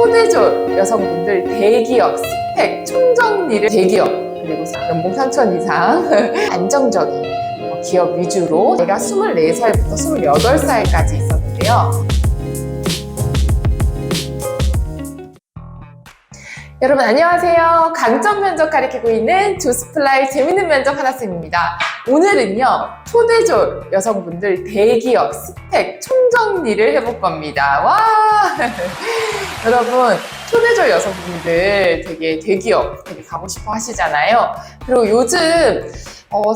초대졸 여성분들 대기업 스펙 총정리를 대기업 그리고 연봉 3천 이상 안정적인 기업 위주로 제가 24살부터 28살까지 있었는데요. 여러분 안녕하세요. 강점 면접 가르치고 있는 조스플라이 재밌는 면접 하나쌤입니다. 오늘은요 초대졸 여성분들 대기업 스펙 총정리를 해볼 겁니다. 와 여러분 초대졸 여성분들 되게 대기업 되게 가고 싶어 하시잖아요. 그리고 요즘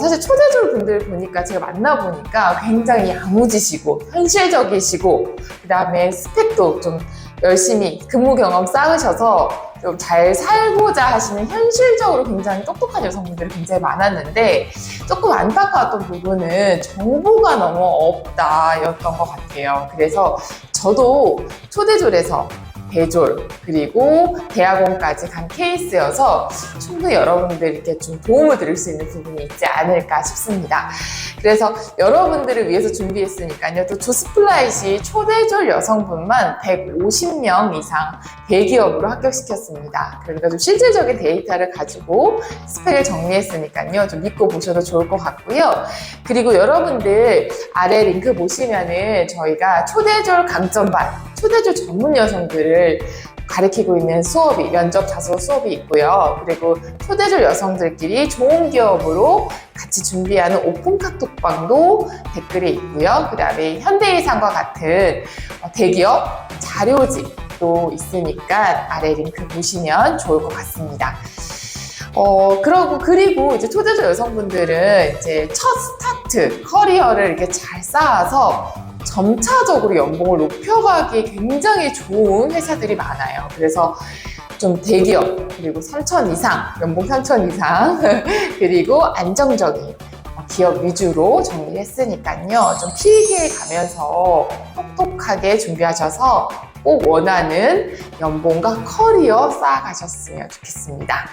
사실 초대졸 분들 보니까 제가 만나보니까 굉장히 야무지시고 현실적이시고 그 다음에 스펙도 좀 열심히 근무 경험 쌓으셔서 좀 잘 살고자 하시는 현실적으로 굉장히 똑똑한 여성분들이 굉장히 많았는데 조금 안타까웠던 부분은 정보가 너무 없다였던 것 같아요. 그래서 저도 초대졸에서 대졸 그리고 대학원까지 간 케이스여서 충분히 여러분들께 좀 도움을 드릴 수 있는 부분이 있지 않을까 싶습니다. 그래서 여러분들을 위해서 준비했으니까요. 또 조스플라잇이 초대졸 여성분만 150명 이상 대기업으로 합격시켰습니다. 그러니까 좀 실질적인 데이터를 가지고 스펙을 정리했으니까요. 좀 믿고 보셔도 좋을 것 같고요. 그리고 여러분들 아래 링크 보시면은 저희가 초대졸 강점반 초대졸 전문 여성들을 가르치고 있는 수업이 면접 자소 수업이 있고요. 그리고 초대졸 여성들끼리 좋은 기업으로 같이 준비하는 오픈 카톡방도 댓글이 있고요. 그 다음에 현대해상과 같은 대기업 자료집도 있으니까 아래 링크 보시면 좋을 것 같습니다. 그리고 이제 초대졸 여성분들은 이제 첫 스타트 커리어를 이렇게 잘 쌓아서 점차적으로 연봉을 높여가기 굉장히 좋은 회사들이 많아요. 그래서 좀 대기업 그리고 3천 이상 연봉 3천 이상 그리고 안정적인 기업 위주로 정리했으니까요. 좀 필기에 가면서 똑똑하게 준비하셔서 꼭 원하는 연봉과 커리어 쌓아가셨으면 좋겠습니다.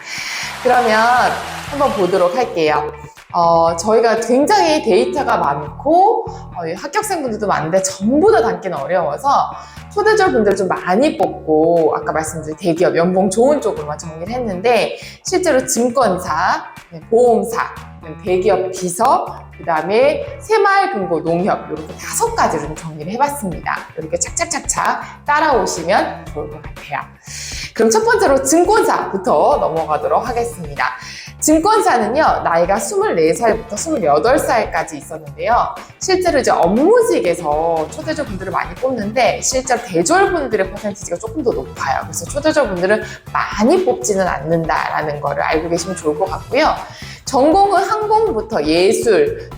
그러면 한번 보도록 할게요. 저희가 굉장히 데이터가 많고 합격생분들도 많은데 전부 다 담기는 어려워서 초대졸 분들을 좀 많이 뽑고 아까 말씀드린 대기업 연봉 좋은 쪽으로만 정리를 했는데 실제로 증권사, 보험사, 대기업 비서, 그 다음에 새마을금고, 농협 이렇게 5가지를 좀 정리를 해봤습니다. 이렇게 착착착착 따라오시면 좋을 것 같아요. 그럼 첫 번째로 증권사부터 넘어가도록 하겠습니다. 증권사는요, 나이가 24살부터 28살까지 있었는데요. 실제로 이제 업무직에서 초대졸 분들을 많이 뽑는데, 실제로 대졸 분들의 퍼센티지가 조금 더 높아요. 그래서 초대졸 분들은 많이 뽑지는 않는다라는 거를 알고 계시면 좋을 것 같고요. 전공은 항공부터 예술,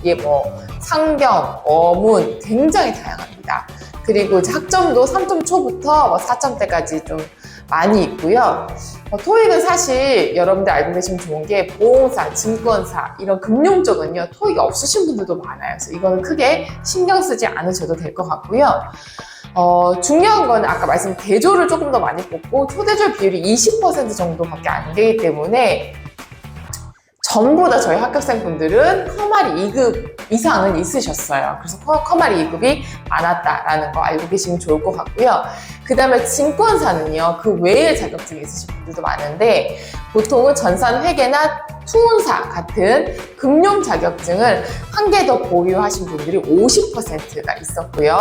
상경, 어문 굉장히 다양합니다. 그리고 이제 학점도 3점 초부터 4점대까지 좀 많이 있고요. 토익은 사실 여러분들 알고 계시면 좋은 게 보험사, 증권사 이런 금융 쪽은요 토익이 없으신 분들도 많아요. 그래서 이거는 크게 신경 쓰지 않으셔도 될 것 같고요. 중요한 건 아까 말씀드린 대졸을 조금 더 많이 뽑고 초대졸 비율이 20% 정도밖에 안 되기 때문에 전부 다 저희 합격생분들은 커마리 2급 이상은 있으셨어요. 그래서 커마리 2급이 많았다라는 거 알고 계시면 좋을 것 같고요. 그 다음에 증권사는요, 그 외에 자격증이 있으신 분들도 많은데 보통은 전산회계나 투운사 같은 금융 자격증을 한 개 더 보유하신 분들이 50%가 있었고요.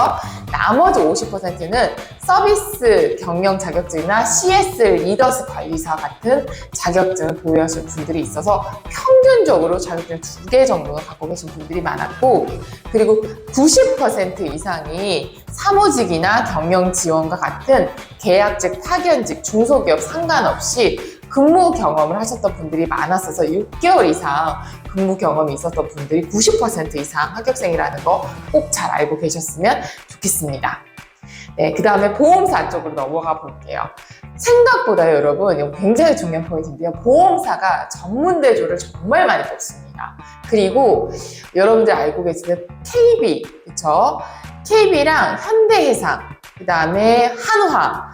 나머지 50%는 서비스 경영 자격증이나 CS 리더스 관리사 같은 자격증을 보유하신 분들이 있어서 평균적으로 자격증 2개 정도는 갖고 계신 분들이 많았고, 그리고 90% 이상이 사무직이나 경영 지원과 같은 계약직, 파견직, 중소기업 상관없이 근무 경험을 하셨던 분들이 많았어서 6개월 이상 근무 경험이 있었던 분들이 90% 이상 합격생이라는 거 꼭 잘 알고 계셨으면 좋겠습니다. 네, 그 다음에 보험사 쪽으로 넘어가 볼게요. 생각보다 여러분, 이거 굉장히 중요한 포인트인데요. 보험사가 전문 대졸을 정말 많이 뽑습니다. 그리고 여러분들 알고 계시는 KB, 그쵸? KB랑 현대해상, 그 다음에 한화,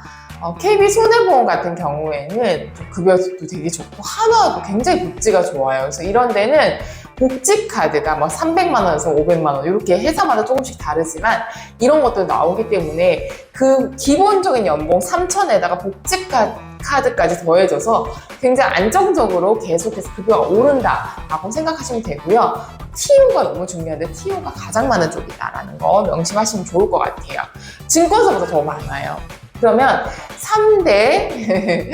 KB 손해보험 같은 경우에는 급여도 되게 좋고 한화도 굉장히 복지가 좋아요. 그래서 이런 데는 복지카드가 뭐 300만 원에서 500만 원 이렇게 회사마다 조금씩 다르지만 이런 것도 나오기 때문에 그 기본적인 연봉 3천에다가 복지카드까지 더해져서 굉장히 안정적으로 계속해서 급여가 오른다라고 생각하시면 되고요. TO가 너무 중요한데 TO가 가장 많은 쪽이다라는 거 명심하시면 좋을 것 같아요. 증권사보다 더 많아요. 그러면 3대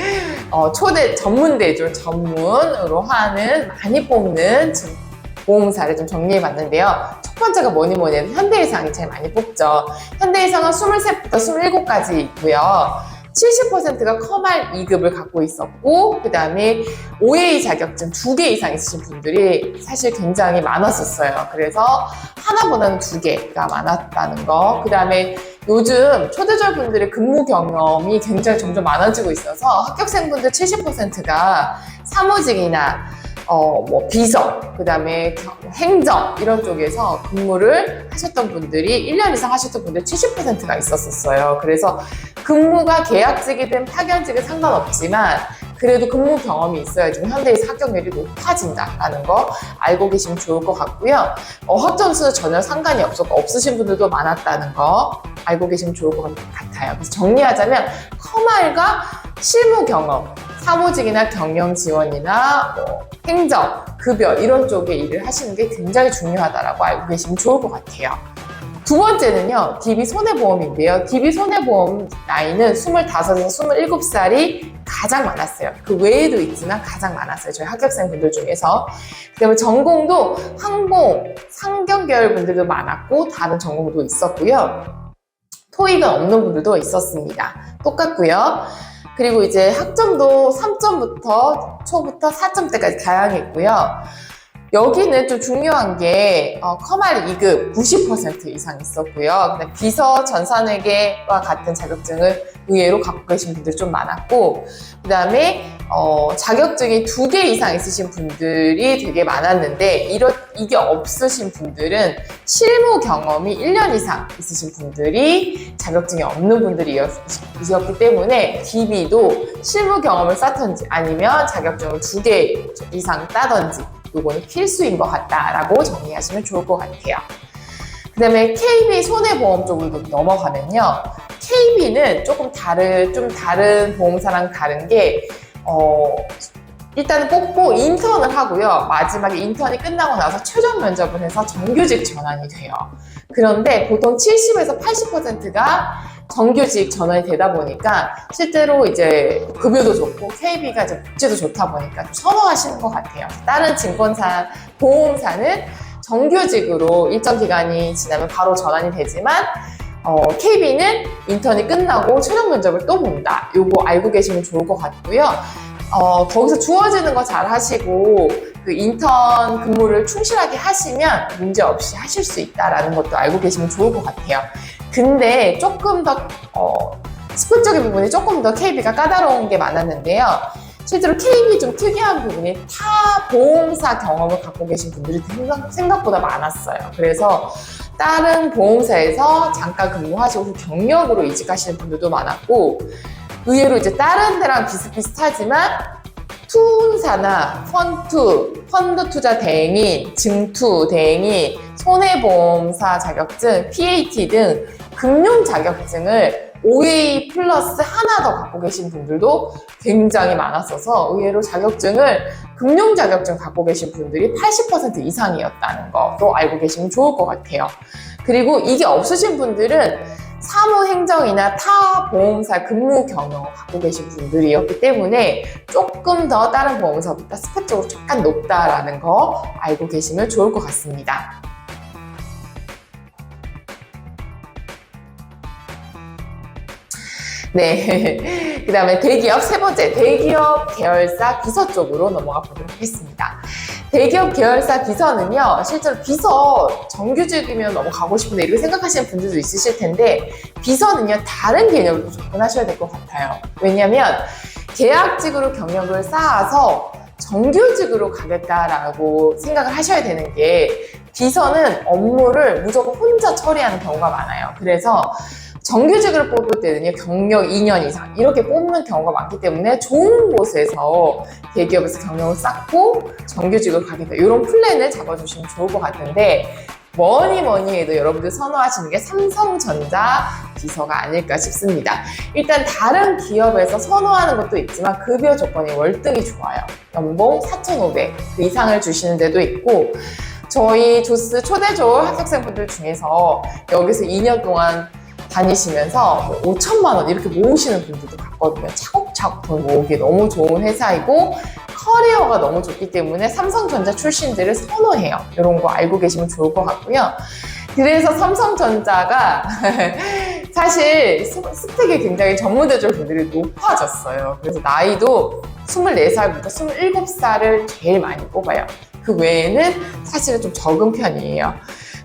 초대 전문대죠. 전문으로 하는 많이 뽑는 보험사를 좀 정리해 봤는데요. 첫 번째가 뭐니 해도 현대해상이 제일 많이 뽑죠. 현대해상은 23부터 27까지 있고요. 70%가 커말 2급을 갖고 있었고, 그 다음에 OA 자격증 2개 이상 있으신 분들이 사실 굉장히 많았었어요. 그래서 하나보다는 2개가 많았다는 거. 그 다음에 요즘 초대절 분들의 근무 경험이 굉장히 점점 많아지고 있어서 합격생분들 70%가 사무직이나 비서, 그 다음에 행정 이런 쪽에서 근무를 하셨던 분들이 1년 이상 하셨던 분들 70%가 있었어요. 그래서 근무가 계약직이든 파견직은 상관없지만 그래도 근무 경험이 있어야지 현대에서 합격률이 높아진다라는 거 알고 계시면 좋을 것 같고요. 학점수 전혀 상관이 없으신 분들도 많았다는 거 알고 계시면 좋을 것 같아요. 그래서 정리하자면 커말과 실무 경험, 사무직이나 경영 지원이나 행정, 급여 이런 쪽에 일을 하시는 게 굉장히 중요하다라고 알고 계시면 좋을 것 같아요. 두 번째는요, DB 손해보험인데요. DB 손해보험 나이는 25에서 27살이 가장 많았어요. 그 외에도 있지만 가장 많았어요. 저희 합격생분들 중에서. 그 다음에 전공도 항공, 상경 계열 분들도 많았고 다른 전공도 있었고요. 토익은 없는 분들도 있었습니다. 똑같고요. 그리고 이제 학점도 3점부터 초부터 4점대까지 다양했고요. 여기는 좀 중요한 게 커말 2급 90% 이상 있었고요. 비서 전산회계와 같은 자격증을 의외로 갖고 계신 분들이 좀 많았고, 그 다음에 자격증이 2개 이상 있으신 분들이 되게 많았는데 이게 없으신 분들은 실무 경험이 1년 이상 있으신 분들이 자격증이 없는 분들이었기 때문에 DB도 실무 경험을 쌓던지 아니면 자격증을 2개 이상 따던지 이거는 필수인 것 같다라고 정리하시면 좋을 것 같아요. 그 다음에 KB 손해보험 쪽으로 넘어가면요. KB는 조금 다른 보험사랑 다른 게, 일단은 뽑고 인턴을 하고요. 마지막에 인턴이 끝나고 나서 최종 면접을 해서 정규직 전환이 돼요. 그런데 보통 70에서 80%가 정규직 전환이 되다 보니까 실제로 이제 급여도 좋고 KB가 이제 복지도 좋다 보니까 좀 선호하시는 것 같아요. 다른 증권사, 보험사는 정규직으로 일정 기간이 지나면 바로 전환이 되지만 KB는 인턴이 끝나고 최종 면접을 또 본다. 요거 알고 계시면 좋을 것 같고요. 거기서 주어지는 거 잘 하시고 그 인턴 근무를 충실하게 하시면 문제 없이 하실 수 있다라는 것도 알고 계시면 좋을 것 같아요. 근데 조금 더 스펙적인 부분이 조금 더 KB가 까다로운 게 많았는데요. 실제로 KB 좀 특이한 부분이 타 보험사 경험을 갖고 계신 분들이 생각보다 많았어요. 그래서 다른 보험사에서 잠깐 근무하시고 경력으로 이직하시는 분들도 많았고, 의외로 이제 다른 데랑 비슷비슷하지만 투자나 펀드 투자 대행인, 증투 대행인, 손해보험사 자격증, PAT 등 금융 자격증을 OA 플러스 하나 더 갖고 계신 분들도 굉장히 많았어서 의외로 금융 자격증 갖고 계신 분들이 80% 이상이었다는 것도 알고 계시면 좋을 것 같아요. 그리고 이게 없으신 분들은 사무행정이나 타 보험사 근무 경험을 갖고 계신 분들이었기 때문에 조금 더 다른 보험사보다 스펙적으로 약간 높다라는 거 알고 계시면 좋을 것 같습니다. 네. 그 다음에 대기업 세 번째, 대기업 계열사 비서 쪽으로 넘어가 보도록 하겠습니다. 대기업 계열사 비서는요, 실제로 비서 정규직이면 너무 가고 싶은데 이렇게 생각하시는 분들도 있으실 텐데, 비서는요, 다른 개념으로 접근하셔야 될 것 같아요. 왜냐면, 계약직으로 경력을 쌓아서 정규직으로 가겠다라고 생각을 하셔야 되는 게, 비서는 업무를 무조건 혼자 처리하는 경우가 많아요. 그래서 정규직으로 뽑을 때는요, 경력 2년 이상 이렇게 뽑는 경우가 많기 때문에 좋은 곳에서 대기업에서 경력을 쌓고 정규직으로 가겠다, 이런 플랜을 잡아주시면 좋을 것 같은데, 뭐니 해도 여러분들 선호하시는 게 삼성전자 비서가 아닐까 싶습니다. 일단 다른 기업에서 선호하는 것도 있지만 급여 조건이 월등히 좋아요. 연봉 4,500 그 이상을 주시는 데도 있고, 저희 조스 초대졸 합격생분들 중에서 여기서 2년 동안 다니시면서 5천만 원 이렇게 모으시는 분들도 봤거든요. 차곡차곡 돈 모으기 너무 좋은 회사이고 커리어가 너무 좋기 때문에 삼성전자 출신들을 선호해요. 이런 거 알고 계시면 좋을 것 같고요. 그래서 삼성전자가 사실 스펙이 굉장히 전문대졸 분들이 높아졌어요. 그래서 나이도 24살부터 27살을 제일 많이 뽑아요. 그 외에는 사실은 좀 적은 편이에요.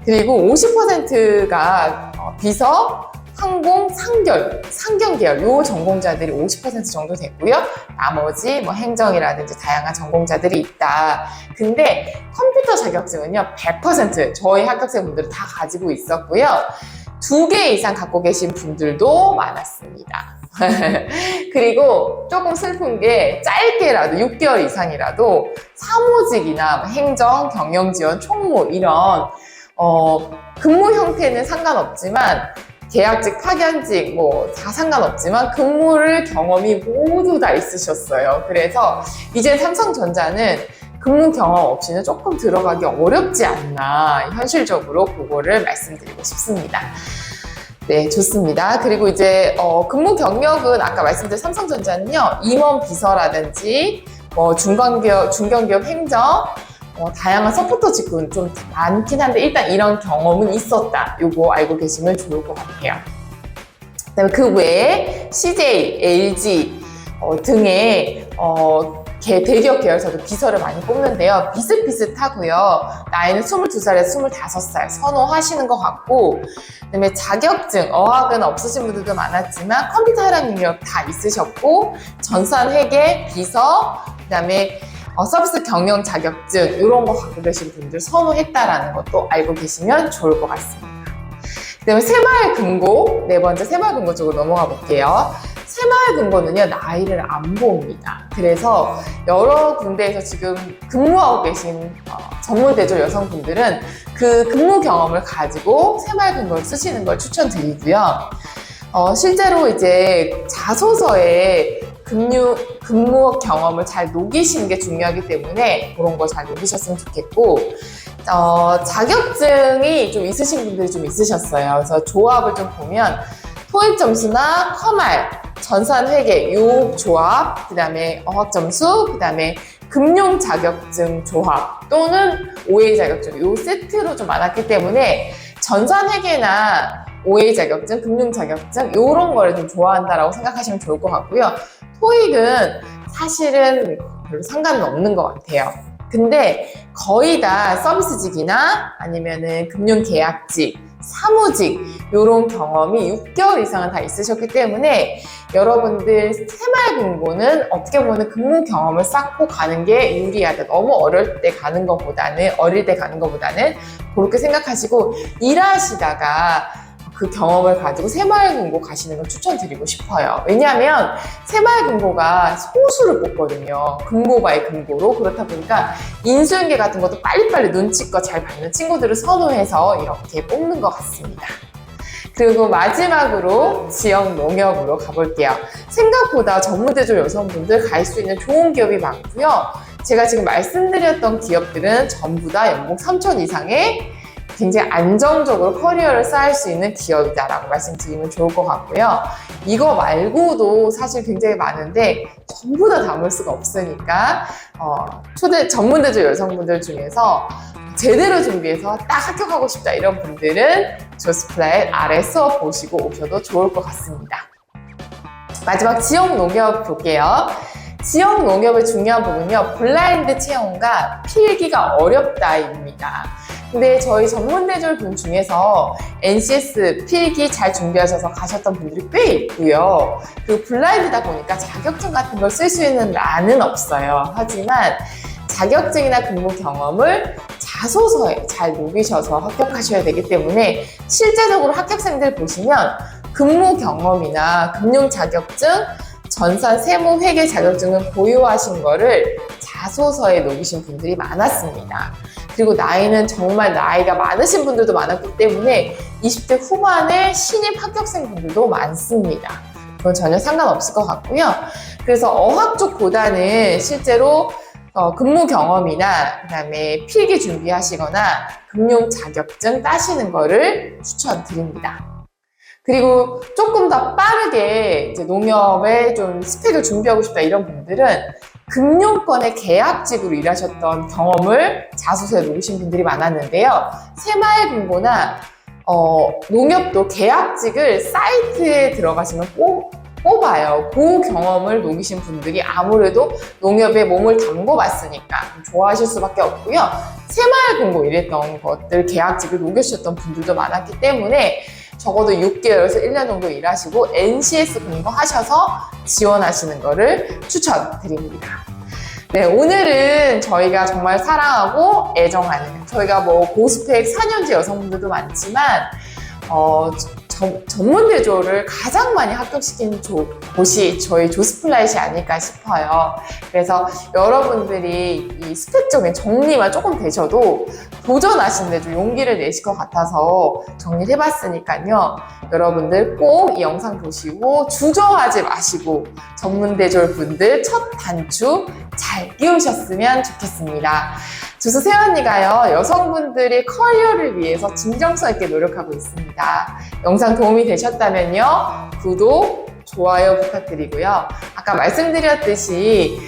그리고 50%가 비서, 항공, 상경 계열 요 전공자들이 50% 정도 됐고요. 나머지 뭐 행정이라든지 다양한 전공자들이 있다. 근데 컴퓨터 자격증은요 100% 저희 합격생분들은 다 가지고 있었고요. 2개 이상 갖고 계신 분들도 많았습니다. 그리고 조금 슬픈 게 짧게라도 6개월 이상이라도 사무직이나 행정, 경영지원, 총무 이런 근무 형태는 상관없지만 계약직, 파견직 뭐 다 상관없지만 근무를 경험이 모두 다 있으셨어요. 그래서 이제 삼성전자는 근무 경험 없이는 조금 들어가기 어렵지 않나, 현실적으로 그거를 말씀드리고 싶습니다. 네, 좋습니다. 그리고 이제 근무 경력은 아까 말씀드린 삼성전자는요, 임원 비서라든지 뭐 중견기업 행정, 다양한 서포터 직군 좀 많긴 한데 일단 이런 경험은 있었다. 요거 알고 계시면 좋을 것 같아요. 그다음에 그 외에 CJ, LG 등의 대기업 계열사도 비서를 많이 뽑는데요. 비슷비슷하고요. 나이는 22살에서 25살 선호하시는 것 같고, 그다음에 자격증, 어학은 없으신 분들도 많았지만 컴퓨터 활용 능력 다 있으셨고, 전산 회계, 비서, 그다음에 서비스 경영 자격증 이런 거 갖고 계신 분들 선호했다라는 것도 알고 계시면 좋을 것 같습니다. 그 다음에 새마을금고, 네 번째 새마을금고 쪽으로 넘어가 볼게요. 새마을금고는요 나이를 안 봅니다. 그래서 여러 군데에서 지금 근무하고 계신 전문대졸 여성분들은 그 근무 경험을 가지고 새마을금고를 쓰시는 걸 추천드리고요. 실제로 이제 자소서에 근무 경험을 잘 녹이시는 게 중요하기 때문에 그런 거 잘 녹이셨으면 좋겠고, 자격증이 좀 있으신 분들이 좀 있으셨어요. 그래서 조합을 좀 보면 토익 점수나 커말, 전산회계 요 조합, 그 다음에 어학 점수, 그 다음에 금융 자격증 조합 또는 OA 자격증 요 세트로 좀 많았기 때문에 전산회계나 OA 자격증, 금융 자격증 이런 거를 좀 좋아한다라고 생각하시면 좋을 것 같고요. 토익은 사실은 별로 상관은 없는 것 같아요. 근데 거의 다 서비스직이나 아니면은 금융계약직, 사무직 이런 경험이 6개월 이상은 다 있으셨기 때문에 여러분들 새마을금고는 어떻게 보면 근무 경험을 쌓고 가는 게 유리하다. 너무 어릴 때 가는 것보다는 그렇게 생각하시고 일하시다가 그 경험을 가지고 새마을금고 가시는 걸 추천드리고 싶어요. 왜냐하면 새마을금고가 소수를 뽑거든요. 금고 바이 금고로. 그렇다 보니까 인수인계 같은 것도 빨리빨리 눈치껏 잘 받는 친구들을 선호해서 이렇게 뽑는 것 같습니다. 그리고 마지막으로 지역 농협으로 가볼게요. 생각보다 전문대졸 여성분들 갈 수 있는 좋은 기업이 많고요. 제가 지금 말씀드렸던 기업들은 전부 다 연봉 3천 이상의 굉장히 안정적으로 커리어를 쌓을 수 있는 기업이다라고 말씀드리면 좋을 것 같고요. 이거 말고도 사실 굉장히 많은데 전부 다 담을 수가 없으니까 전문대졸 여성분들 중에서 제대로 준비해서 딱 합격하고 싶다 이런 분들은 조스플랫 아래 수업 보시고 오셔도 좋을 것 같습니다. 마지막 지역 농협 볼게요. 지역 농협의 중요한 부분은요, 블라인드 채용과 필기가 어렵다입니다. 근데 저희 전문대졸 분 중에서 NCS 필기 잘 준비하셔서 가셨던 분들이 꽤 있고요. 그 블라인드다 보니까 자격증 같은 걸 쓸 수 있는 난은 없어요. 하지만 자격증이나 근무 경험을 자소서에 잘 녹이셔서 합격하셔야 되기 때문에 실제적으로 합격생들 보시면 근무 경험이나 금융 자격증, 전산 세무 회계 자격증을 보유하신 거를 자소서에 녹이신 분들이 많았습니다. 그리고 나이는 정말 나이가 많으신 분들도 많았기 때문에 20대 후반의 신입 합격생 분들도 많습니다. 그건 전혀 상관없을 것 같고요. 그래서 어학 쪽보다는 실제로 근무 경험이나 그다음에 필기 준비하시거나 금융 자격증 따시는 거를 추천드립니다. 그리고 조금 더 빠르게 이제 농협에 좀 스펙을 준비하고 싶다 이런 분들은 금융권의 계약직으로 일하셨던 경험을 자소서에 놓으신 분들이 많았는데요. 새마을금고나 농협도 계약직을 사이트에 들어가시면 뽑아요. 그 경험을 녹이신 분들이 아무래도 농협에 몸을 담궈 봤으니까 좋아하실 수밖에 없고요. 새마을금고 일했던 것들 계약직을 녹여주셨던 분들도 많았기 때문에 적어도 6개월에서 1년 정도 일하시고 NCS 공부하셔서 지원하시는 거를 추천드립니다. 네, 오늘은 저희가 정말 사랑하고 애정하는, 저희가 뭐 고스펙 4년제 여성분들도 많지만 전문대조를 가장 많이 합격시킨 곳이 저희 조스플라잇이 아닐까 싶어요. 그래서 여러분들이 이 스펙적인 정리만 조금 되셔도 도전하시는데 좀 용기를 내실 것 같아서 정리를 해봤으니까요. 여러분들 꼭 이 영상 보시고 주저하지 마시고 전문대졸 분들 첫 단추 잘 끼우셨으면 좋겠습니다. 주수 세언니가요, 여성분들의 커리어를 위해서 진정성 있게 노력하고 있습니다. 영상 도움이 되셨다면요, 구독, 좋아요 부탁드리고요. 아까 말씀드렸듯이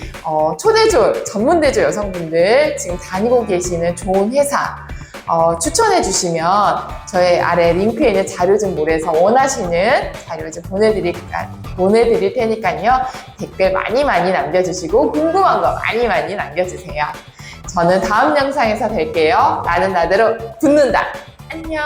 초대졸, 전문대졸 여성분들 지금 다니고 계시는 좋은 회사 추천해 주시면 저희 아래 링크에 있는 자료증몰에서 원하시는 자료 좀 보내드릴 테니까요. 댓글 많이 남겨주시고 궁금한 거 많이 남겨주세요. 저는 다음 영상에서 뵐게요. 나는 나대로 붙는다. 안녕.